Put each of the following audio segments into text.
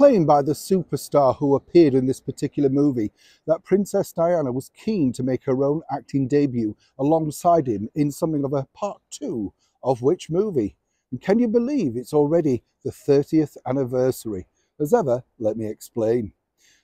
claimed by the superstar who appeared in this particular movie that Princess Diana was keen to make her own acting debut alongside him in something of a part two of which movie? And can you believe it's already the 30th anniversary? As ever, let me explain.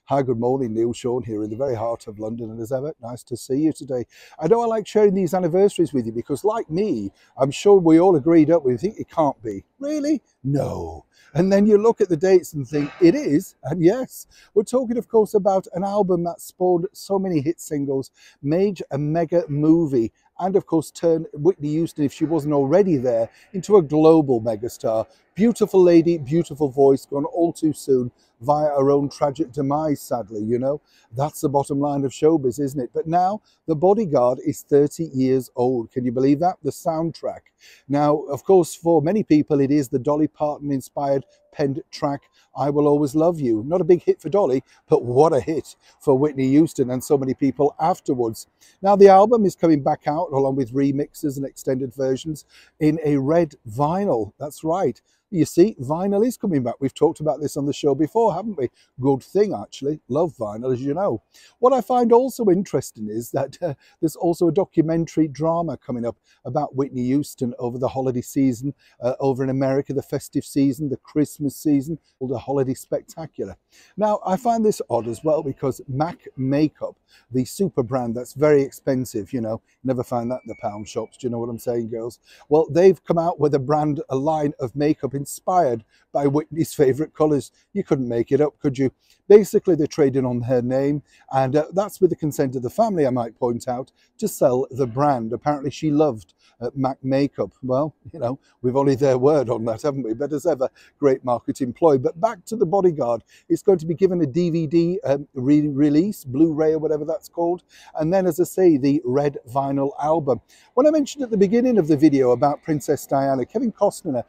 Hi, good morning, Neil Sean here in the very heart of London, and as ever, nice to see you today. I know I like sharing these anniversaries with you because, like me, I'm sure we all agreed up, we think it can't be. Really? No. And then you look at the dates and think, it is, and yes. We're talking, of course, about an album that spawned so many hit singles, made a mega movie, and of course turned Whitney Houston, if she wasn't already there, into a global megastar. Beautiful lady, beautiful voice, gone all too soon via her own tragic demise, sadly, you know. That's the bottom line of showbiz, isn't it? But now The Bodyguard is 30 years old. Can you believe that? The soundtrack. Now, of course, for many people, it is the Dolly Parton inspired penned track, I Will Always Love You. Not a big hit for Dolly, but what a hit for Whitney Houston and so many people afterwards. Now, the album is coming back out along with remixes and extended versions in a red vinyl. That's right. You see, vinyl is coming back. We've talked about this on the show before, haven't we? Good thing, actually. Love vinyl, as you know. What I find also interesting is that there's also a documentary drama coming up about Whitney Houston over the holiday season, over in America, the festive season, the Christmas season, called the Holiday Spectacular. Now, I find this odd as well because MAC Makeup, the super brand that's very expensive, you know, never find that in the pound shops. Do you know what I'm saying, girls? Well, they've come out with a line of makeup inspired by Whitney's favourite colours. You couldn't make it up, could you? Basically, they're trading on her name, and that's with the consent of the family, I might point out, to sell the brand. Apparently, she loved MAC Makeup. Well, you know, we've only their word on that, haven't we? But as ever, great marketing ploy. But back to The Bodyguard. It's going to be given a DVD release, Blu-ray or whatever that's called. And then, as I say, the red vinyl album. When I mentioned at the beginning of the video about Princess Diana, Kevin Costner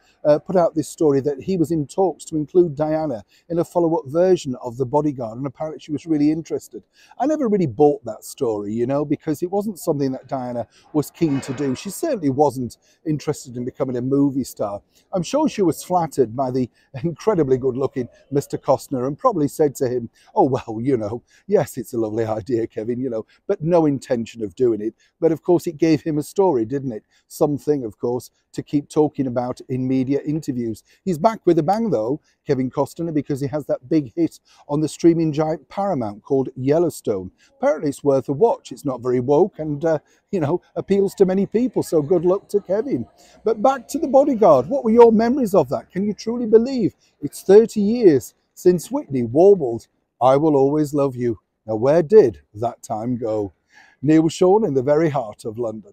put out this story that he was in talks to include Diana in a follow-up version of The Bodyguard, and apparently she was really interested. I never really bought that story, you know, because it wasn't something that Diana was keen to do. She certainly wasn't interested in becoming a movie star. I'm sure she was flattered by the incredibly good-looking Mr. Costner and probably said to him, oh, well, you know, yes, it's a lovely idea, Kevin, you know, but no intention of doing it. But of course, it gave him a story, didn't it? Something, of course, to keep talking about in media interviews. He's back with a bang, though, Kevin Costner, because he has that big hit on the streaming giant Paramount called Yellowstone. Apparently, it's worth a watch. It's not very woke and, you know, appeals to many people. So good luck to Kevin. But back to The Bodyguard. What were your memories of that? Can you truly believe it's 30 years since Whitney warbled, I Will Always Love You? Now, where did that time go? Neil Sean in the very heart of London.